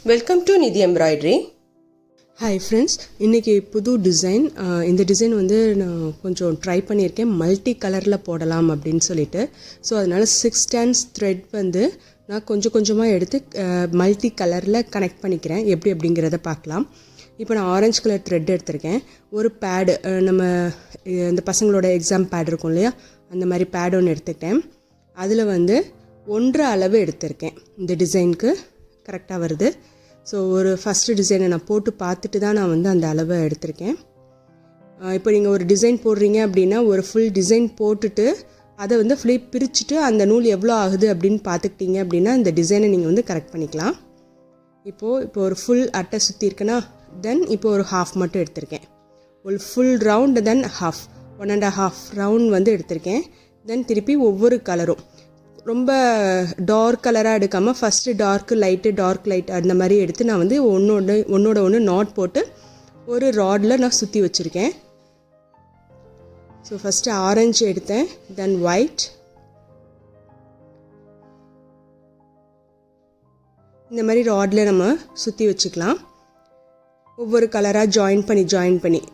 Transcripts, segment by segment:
Welcome to நிதி embroidery. Hi friends, இன்றைக்கி புது டிசைன். இந்த டிசைன் வந்து நான் கொஞ்சம் ட்ரை பண்ணியிருக்கேன், மல்டி கலரில் போடலாம் அப்படின்னு சொல்லிட்டு. ஸோ அதனால் 6 strands த்ரெட் வந்து நான் கொஞ்சம் கொஞ்சமாக எடுத்து மல்டி கலரில் கனெக்ட் பண்ணிக்கிறேன். எப்படி அப்படிங்கிறத பார்க்கலாம். இப்போ நான் ஆரஞ்சு கலர் த்ரெட் எடுத்திருக்கேன். ஒரு பேடு, நம்ம இந்த பசங்களோட எக்ஸாம் பேட் இருக்கும் இல்லையா, அந்த மாதிரி பேட் ஒன்று எடுத்துக்கிட்டேன். அதில் வந்து 1.5 அளவு எடுத்திருக்கேன். இந்த டிசைனுக்கு கரெக்டாக வருது. ஸோ ஒரு ஃபஸ்ட்டு டிசைனை நான் போட்டு பார்த்துட்டு தான் நான் வந்து அந்த அளவை எடுத்திருக்கேன். இப்போ நீங்கள் ஒரு டிசைன் போடுறீங்க அப்படின்னா ஒரு ஃபுல் டிசைன் போட்டுட்டு அதை வந்து ஃபுல்லி பிரிச்சுட்டு அந்த நூல் எவ்வளோ ஆகுது அப்படின்னு பார்த்துக்கிட்டீங்க அப்படின்னா இந்த டிசைனை நீங்கள் வந்து கரெக்ட் பண்ணிக்கலாம். இப்போ ஒரு ஃபுல் அட்டை சுற்றி இருக்குன்னா தென் இப்போ ஒரு ஹாஃப் மட்டும் எடுத்திருக்கேன். ஒரு ஃபுல் ரவுண்டு தென் ஹாஃப் 1.5 ரவுண்ட் வந்து எடுத்திருக்கேன். தென் திருப்பி ஒவ்வொரு கலரும் ரொம்ப டார்க் கலராக எடுக்காமல் first dark light dark light அந்த மாதிரி எடுத்து நான் வந்து ஒன்றோட ஒன்று நாட் போட்டு ஒரு ராடில் நான் சுற்றி வச்சுருக்கேன். ஸோ ஃபஸ்ட்டு ஆரஞ்சு எடுத்தேன், தென் ஒயிட், இந்த மாதிரி ராடில் நம்ம சுற்றி வச்சுக்கலாம். ஒவ்வொரு கலராக ஜாயின் பண்ணி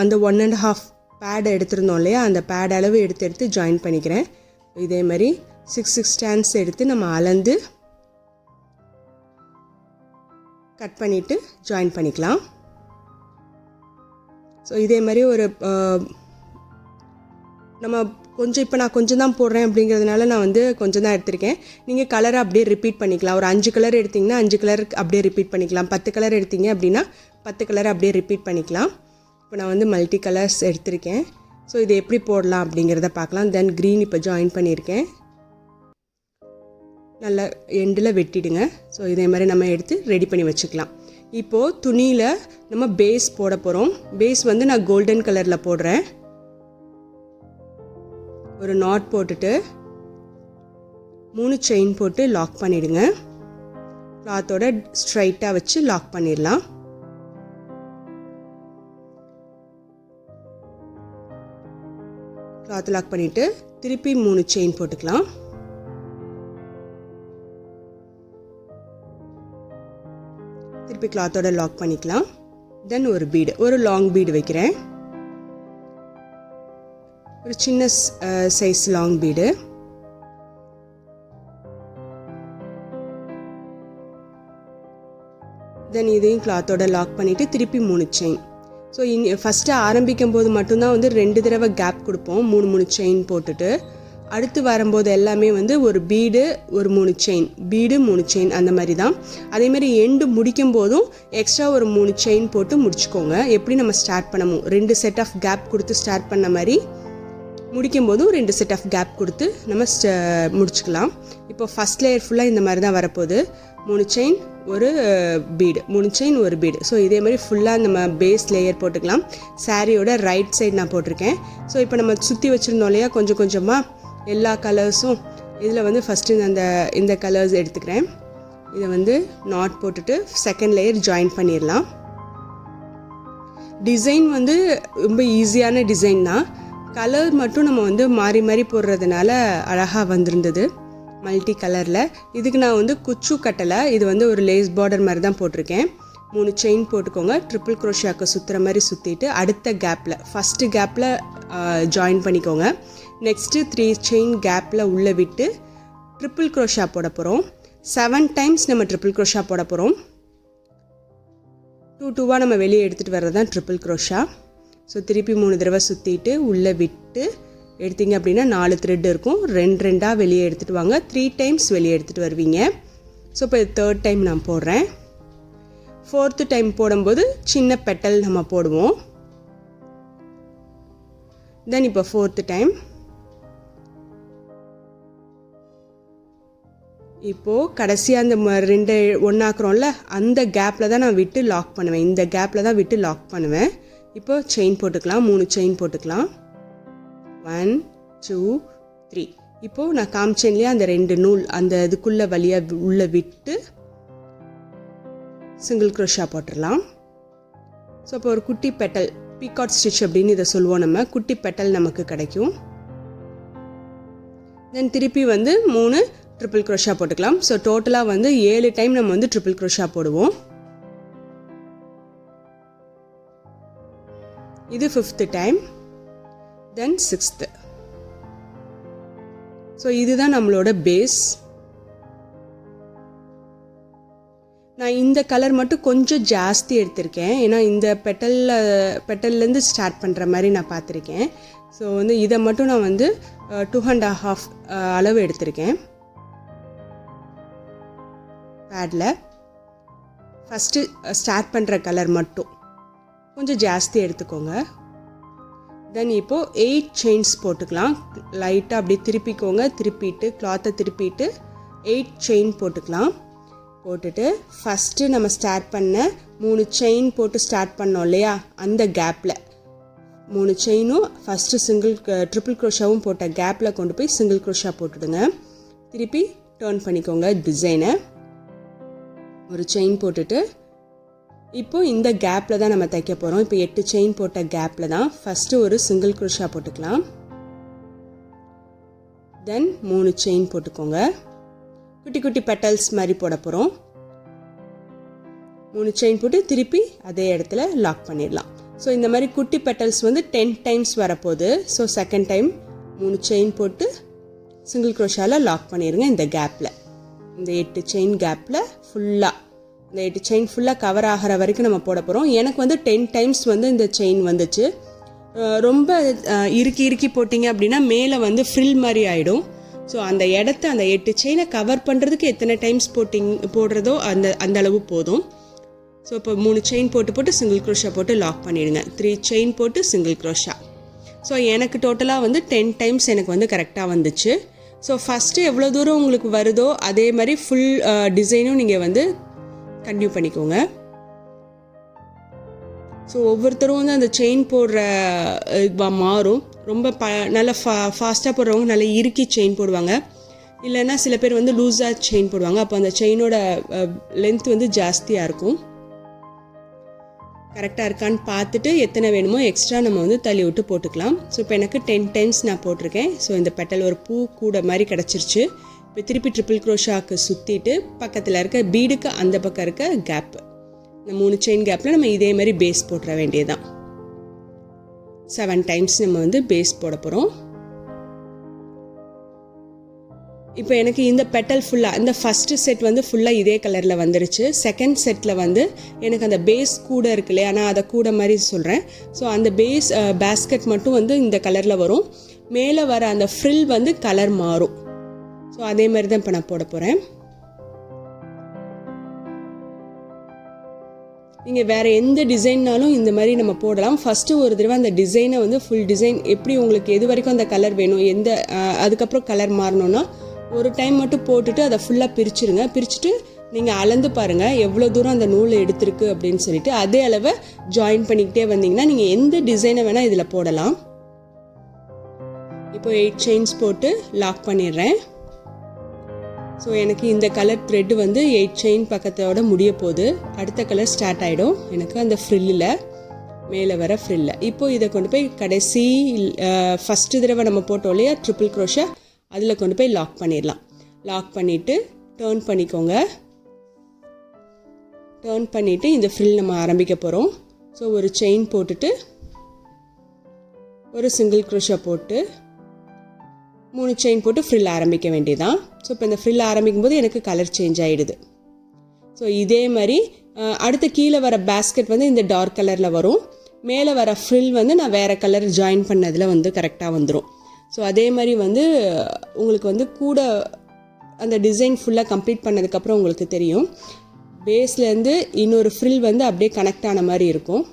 அந்த 1.5 பேடை எடுத்துருந்தோம் இல்லையா, அந்த பேட் அளவு எடுத்து ஜாயின் பண்ணிக்கிறேன். இதே மாதிரி 6 strands எடுத்து நம்ம அளந்து கட் பண்ணிவிட்டு ஜாயின் பண்ணிக்கலாம். ஸோ இதே மாதிரி ஒரு நம்ம இப்போ நான் கொஞ்சம் தான் போடுறேன் அப்படிங்கிறதுனால நான் வந்து கொஞ்சம் தான் எடுத்திருக்கேன். நீங்கள் கலரை அப்படியே ரிப்பீட் பண்ணிக்கலாம். ஒரு 5 கலர் எடுத்திங்கன்னா 5 கலர் அப்படியே ரிப்பீட் பண்ணிக்கலாம். 10 கலர் எடுத்தீங்க அப்படின்னா 10 கலர் அப்படியே ரிப்பீட் பண்ணிக்கலாம். இப்போ நான் வந்து மல்டி கலர்ஸ் எடுத்திருக்கேன். ஸோ இதை எப்படி போடலாம் அப்படிங்கிறத பார்க்கலாம். தென் க்ரீன் இப்போ ஜாயின் பண்ணியிருக்கேன். நல்லா எண்டில் வெட்டிடுங்க. ஸோ இதே மாதிரி நம்ம எடுத்து ரெடி பண்ணி வச்சுக்கலாம். இப்போது துணியில் நம்ம பேஸ் போட போகிறோம். பேஸ் வந்து நான் கோல்டன் கலரில் போடுறேன். ஒரு நாட் போட்டுட்டு 3 செயின் போட்டு லாக் பண்ணிவிடுங்க. கிளாத்தோட ஸ்ட்ரைட்டாக வச்சு லாக் பண்ணிடலாம். கிளாத் லாக் பண்ணிவிட்டு திருப்பி 3 செயின் போட்டுக்கலாம். திருப்பி கிளாத்தோட லாக் பண்ணிக்கலாம். தென் ஒரு பீடு, ஒரு லாங் பீடு வைக்கிறேன். ஒரு சின்ன சைஸ் லாங் பீடு. தென் இதையும் கிளாத்தோட லாக் பண்ணிவிட்டு திருப்பி 3 செயின். ஸோ ஃபஸ்ட்டு ஆரம்பிக்கும் போது மட்டும்தான் வந்து 2 தடவை கேப் கொடுப்போம், 3 செயின் போட்டுட்டு. அடுத்து வரும்போது எல்லாமே வந்து ஒரு பீடு, ஒரு 3 செயின், பீடு 3 செயின், அந்த மாதிரி தான். அதேமாதிரி எண்டு முடிக்கும் போதும் எக்ஸ்ட்ரா ஒரு 3 செயின் போட்டு முடிச்சுக்கோங்க. எப்படி நம்ம ஸ்டார்ட் பண்ணமோ 2 செட் ஆஃப் கேப் கொடுத்து ஸ்டார்ட் பண்ண மாதிரி முடிக்கும் போதும் 2 செட் ஆஃப் கேப் கொடுத்து நம்ம முடிச்சுக்கலாம். இப்போ ஃபஸ்ட் லேயர் ஃபுல்லாக இந்த மாதிரி தான் வரப்போகுது. 3 செயின் ஒரு பீடு, 3 செயின் ஒரு பீடு. ஸோ இதே மாதிரி ஃபுல்லாக நம்ம பேஸ் லேயர் போட்டுக்கலாம். சாரியோட ரைட் சைடு நான் போட்டிருக்கேன். ஸோ இப்போ நம்ம சுற்றி வச்சுருந்தோம் இல்லையா, கொஞ்சம் கொஞ்சமாக எல்லா கலர்ஸும் இதில் வந்து ஃபஸ்ட்டு இந்த கலர்ஸ் எடுத்துக்கிறேன். இதை வந்து நாட் போட்டுட்டு செகண்ட் லேயர் ஜாயின் பண்ணிடலாம். டிசைன் வந்து ரொம்ப ஈஸியான டிசைன் தான். கலர் மட்டும் நம்ம வந்து மாறி மாறி போடுறதுனால அழகாக வந்திருந்தது மல்டி கலரில். இதுக்கு நான் வந்து குச்சு கட்டலை, இது வந்து ஒரு லேஸ் பார்டர் மாதிரி தான் போட்டிருக்கேன். 3 செயின் போட்டுக்கோங்க. ட்ரிபிள் குரோஷியாக்கு சுற்றுற மாதிரி சுற்றிட்டு அடுத்த கேப்பில் ஃபஸ்ட்டு கேப்பில் ஜாயின் பண்ணிக்கோங்க. நெக்ஸ்ட்டு 3 செயின் கேப்பில் உள்ளே விட்டு ட்ரிபிள் குரோஷா போட போகிறோம். 7 டைம்ஸ் நம்ம ட்ரிபிள் குரோஷா போட போகிறோம். 2 நம்ம வெளியே எடுத்துகிட்டு வர்றது தான் ட்ரிபிள் குரோஷா. ஸோ திருப்பி 3 தடவை சுற்றிட்டு உள்ளே விட்டு எடுத்தீங்க அப்படின்னா 4 த்ரெட் இருக்கும். 2 வெளியே எடுத்துகிட்டு வாங்க. 3 டைம்ஸ் வெளியே எடுத்துகிட்டு வருவீங்க. ஸோ இப்போ 3rd டைம் நான் போடுறேன். 4th டைம் போடும்போது சின்ன பெட்டல் நம்ம போடுவோம். தென் இப்போ 4th டைம். இப்போது கடைசியாக அந்த 2 ஒன்றாக்குறோம்ல, அந்த கேப்பில் தான் நான் விட்டு லாக் பண்ணுவேன். இந்த கேப்பில் தான் விட்டு லாக் பண்ணுவேன். இப்போ செயின் போட்டுக்கலாம். 3 செயின் போட்டுக்கலாம். 1 2 3. இப்போது நான் காமிச்சேன்லையே அந்த 2 நூல் அந்த இதுக்குள்ளே வழியாக உள்ளே விட்டு சிங்கிள் க்ரோஷா போட்டுடலாம். ஸோ இப்போ ஒரு குட்டி பெட்டல், பீகாட் ஸ்டிச் அப்படின்னு இதை சொல்லுவோம் நம்ம, குட்டி பெட்டல் நமக்கு கிடைக்கும். தென் திருப்பி வந்து 3 ட்ரிபிள் க்ரோஷா போட்டுக்கலாம். ஸோ டோட்டலாக வந்து 7 டைம் நம்ம வந்து ட்ரிபிள் க்ரோஷா போடுவோம். இது 5th டைம், தென் 6th. ஸோ இதுதான் நம்மளோட பேஸ். நான் இந்த கலர் மட்டும் கொஞ்சம் ஜாஸ்தி எடுத்திருக்கேன், ஏன்னா இந்த பெட்டல்லேருந்து ஸ்டார்ட் பண்ணுற மாதிரி நான் பார்த்துருக்கேன். ஸோ வந்து இதை மட்டும் நான் வந்து 2.5 அளவு எடுத்திருக்கேன் பேடில். ஃபஸ்ட்டு ஸ்டார்ட் பண்ணுற கலர் மட்டும் கொஞ்சம் ஜாஸ்தி எடுத்துக்கோங்க. தென் இப்போது 8 செயின்ஸ் போட்டுக்கலாம். லைட்டாக அப்படி திருப்பிக்கோங்க, திருப்பிட்டு கிளாத்தை திருப்பிட்டு 8 செயின் போட்டுக்கலாம். போட்டுட்டு ஃபஸ்ட்டு நம்ம ஸ்டார்ட் பண்ண 3 செயின் போட்டு ஸ்டார்ட் பண்ணோம் இல்லையா, அந்த கேப்பில் 3 செயினும் ஃபஸ்ட்டு ட்ரிபிள் க்ரோஷாவும் போட்ட கேப்பில் கொண்டு போய் சிங்கிள் க்ரோஷா போட்டுடுங்க. திருப்பி டர்ன் பண்ணிக்கோங்க டிசைனை. ஒரு செயின் போட்டுட்டு இப்போது இந்த கேப்பில் தான் நம்ம தைக்க போகிறோம். இப்போ 8 செயின் போட்ட கேப்பில் தான் ஃபஸ்ட்டு ஒரு சிங்கிள் க்ரோஷா போட்டுக்கலாம். தென் 3 செயின் போட்டுக்கோங்க. குட்டி குட்டி பெட்டல்ஸ் மாதிரி போட போகிறோம். 3 செயின் போட்டு திருப்பி அதே இடத்துல லாக் பண்ணிடலாம். ஸோ இந்த மாதிரி குட்டி பெட்டல்ஸ் வந்து 10 டைம்ஸ் வரப்போகுது. ஸோ செகண்ட் டைம் 3 செயின் போட்டு சிங்கிள் க்ரோஷாவில் லாக் பண்ணிடுங்க. இந்த கேப்பில், இந்த 8 செயின் கேப்பில் ஃபுல்லாக, இந்த 8 செயின் ஃபுல்லாக கவர் ஆகிற வரைக்கும் நம்ம போட போகிறோம். எனக்கு வந்து 10 டைம்ஸ் வந்து இந்த செயின் வந்துச்சு. ரொம்ப இறுக்கி போட்டிங்க அப்படின்னா மேலே வந்து ஃப்ரில் மாதிரி ஆகிடும். ஸோ அந்த இடத்த, அந்த 8 செயினை கவர் பண்ணுறதுக்கு எத்தனை டைம்ஸ் போடுறதோ அந்த அளவு போதும். ஸோ இப்போ 3 செயின் போட்டு சிங்கிள் க்ரோஷா போட்டு லாக் பண்ணிவிடுங்க. 3 செயின் போட்டு சிங்கிள் க்ரோஷா. ஸோ எனக்கு டோட்டலாக வந்து 10 டைம்ஸ் எனக்கு வந்து கரெக்டாக வந்துச்சு. ஸோ ஃபஸ்ட்டு எவ்வளோ தூரம் உங்களுக்கு வருதோ அதே மாதிரி ஃபுல் டிசைனும் நீங்கள் வந்து கண்டினியூ பண்ணிக்கோங்க. ஸோ ஒவ்வொருத்தரும் வந்து அந்த செயின் போடுற மாறும். ரொம்ப நல்லா ஃபாஸ்ட்டாக போடுறவங்க நல்லா இறுக்கி செயின் போடுவாங்க. இல்லைன்னா சில பேர் வந்து லூஸாக செயின் போடுவாங்க. அப்போ அந்த செயினோட லென்த் வந்து ஜாஸ்தியாக இருக்கும். கரெக்டாக இருக்கான்னு பார்த்துட்டு எத்தனை வேணுமோ எக்ஸ்ட்ரா நம்ம வந்து தள்ளி விட்டு போட்டுக்கலாம். ஸோ இப்போ எனக்கு 10 டைம்ஸ் நான் போட்டிருக்கேன். ஸோ இந்த பெட்டல் ஒரு பூ கூட மாதிரி கிடச்சிருச்சு. இப்போ திருப்பி ட்ரிபிள் க்ரோஷாவுக்கு சுற்றிட்டு பக்கத்தில் இருக்க பீடுக்கு அந்த பக்கம் இருக்க கேப்பு, இந்த 3 செயின் கேப்பில் நம்ம இதே மாதிரி பேஸ் போட்டுற வேண்டியதுதான். 7 டைம்ஸ் நம்ம வந்து பேஸ் போட போகிறோம். இப்போ எனக்கு இந்த பெட்டல் ஃபுல்லாக, இந்த ஃபஸ்ட்டு செட் வந்து ஃபுல்லாக இதே கலரில் வந்துருச்சு. செகண்ட் செட்டில் வந்து எனக்கு அந்த பேஸ் கூட இருக்கு இல்லையா, நான் அதை கூட மாதிரி சொல்கிறேன். ஸோ அந்த பேஸ் பேஸ்கெட் மட்டும் வந்து இந்த கலரில் வரும். மேலே வர அந்த ஃப்ரில் வந்து கலர் மாறும். ஸோ அதே மாதிரி தான் இப்போ நான் போட போகிறேன். நீங்கள் வேறு எந்த டிசைன்னாலும் இந்த மாதிரி நம்ம போடலாம். ஃபஸ்ட்டு ஒரு தடவை அந்த டிசைனை வந்து ஃபுல் டிசைன் எப்படி உங்களுக்கு எது வரைக்கும் அந்த கலர் வேணும், அதுக்கப்புறம் கலர் மாறணும்னா ஒரு டைம் மட்டும் போட்டுட்டு அதை ஃபுல்லாக பிரிச்சுருங்க. பிரிச்சுட்டு நீங்கள் அளந்து பாருங்கள் எவ்வளோ தூரம் அந்த நூல் எடுத்திருக்கு அப்படின்னு சொல்லிட்டு அதே அளவை ஜாயின் பண்ணிக்கிட்டே வந்தீங்கன்னா நீங்கள் எந்த டிசைனை வேணால் இதில் போடலாம். இப்போ 8 செயின்ஸ் போட்டு லாக் பண்ணிடுறேன். ஸோ எனக்கு இந்த கலர் த்ரெட்டு வந்து 8 செயின் பக்கத்தோட முடிய போகுது. அடுத்த கலர் ஸ்டார்ட் ஆகிடும் எனக்கு அந்த ஃப்ரில்லில், மேலே வர ஃப்ரில்லில். இப்போது இதை கொண்டு போய் கடைசி ஃபஸ்ட்டு தடவை நம்ம போட்டோம் இல்லையா ட்ரிபிள் க்ரோஷா, அதில் கொண்டு போய் லாக் பண்ணிடலாம். லாக் பண்ணிவிட்டு டர்ன் பண்ணிக்கோங்க. டர்ன் பண்ணிவிட்டு இந்த ஃப்ரில் நம்ம ஆரம்பிக்க போகிறோம். ஸோ ஒரு செயின் போட்டுட்டு ஒரு சிங்கிள் க்ரோஷா போட்டு 3 செயின் போட்டு ஃப்ரில் ஆரம்பிக்க வேண்டியதான். ஸோ இப்போ இந்த ஃப்ரில் ஆரம்பிக்கும் போது எனக்கு கலர் சேஞ்ச் ஆகிடுது. ஸோ இதே மாதிரி அடுத்த கீழே வர பேஸ்கெட் வந்து இந்த டார்க் கலரில் வரும். மேலே வர ஃப்ரில் வந்து நான் வேறு கலர் ஜாயின் பண்ணதில் வந்து கரெக்டாக வந்துடும். ஸோ அதே மாதிரி வந்து உங்களுக்கு வந்து கூட அந்த டிசைன் ஃபுல்லாக கம்ப்ளீட் பண்ணதுக்கப்புறம் உங்களுக்கு தெரியும் பேஸ்லேருந்து இன்னொரு ஃப்ரில் வந்து அப்படியே கனெக்ட் ஆன மாதிரி இருக்கும்.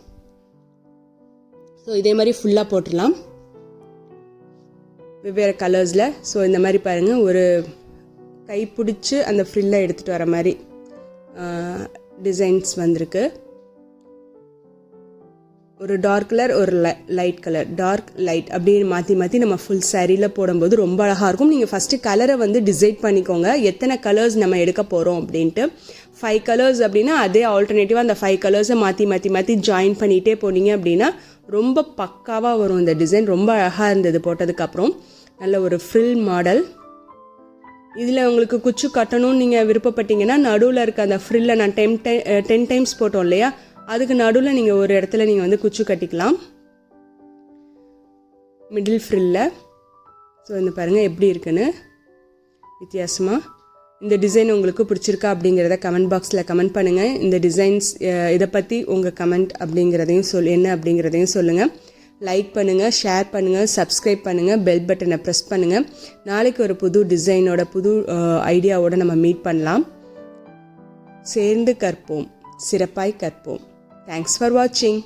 ஸோ இதே மாதிரி ஃபுல்லாக போட்டுடலாம் வெவ்வேறு கலர்ஸில். ஸோ இந்த மாதிரி பாருங்கள், ஒரு கை பிடிச்சி அந்த ஃப்ரில்லை எடுத்துகிட்டு வர மாதிரி டிசைன்ஸ் வந்திருக்கு. ஒரு டார்க் கலர், ஒரு லைட் கலர், டார்க் லைட் அப்படின்னு மாற்றி நம்ம ஃபுல் சாரியில் போடும்போது ரொம்ப அழகாக இருக்கும். நீங்கள் ஃபஸ்ட்டு கலரை வந்து டிசைட் பண்ணிக்கோங்க, எத்தனை கலர்ஸ் நம்ம எடுக்க போகிறோம் அப்படின்ட்டு. 5 கலர்ஸ் அப்படின்னா அதே ஆல்டர்னேட்டிவாக அந்த 5 கலர்ஸை மாற்றி ஜாயின் பண்ணிகிட்டே போனீங்க அப்படின்னா ரொம்ப பக்காவாக வரும் இந்த டிசைன். ரொம்ப அழகாக இருந்தது போட்டதுக்கப்புறம். நல்ல ஒரு ஃப்ரில் மாடல். இதில் உங்களுக்கு குச்சு கட்டணும்னு நீங்கள் விருப்பப்பட்டீங்கன்னா நடுவில் இருக்க அந்த ஃப்ரில்லை நான் 10 டைம்ஸ் போட்டோம் இல்லையா, அதுக்கு நடுவில் நீங்கள் ஒரு இடத்துல நீங்கள் வந்து குச்சு கட்டிக்கலாம் மிடில் ஃப்ரில்லை. ஸோ இந்த பாருங்கள் எப்படி இருக்குன்னு வித்தியாசமாக. இந்த டிசைன் உங்களுக்கு பிடிச்சிருக்கா அப்படிங்கிறத கமெண்ட் பாக்ஸில் கமெண்ட் பண்ணுங்கள். இந்த டிசைன்ஸ் இதை பற்றி உங்கள் கமெண்ட் அப்படிங்கிறதையும் என்ன அப்படிங்கிறதையும் சொல்லுங்கள். லைக் பண்ணுங்கள், ஷேர் பண்ணுங்கள், சப்ஸ்கிரைப் பண்ணுங்கள், பெல் பட்டனை ப்ரெஸ் பண்ணுங்கள். நாளைக்கு ஒரு புது டிசைனோட புது ஐடியாவோடு நம்ம மீட் பண்ணலாம். சேர்ந்து கற்போம், சிறப்பாய் கற்போம். தேங்க்ஸ் ஃபார் வாட்சிங்.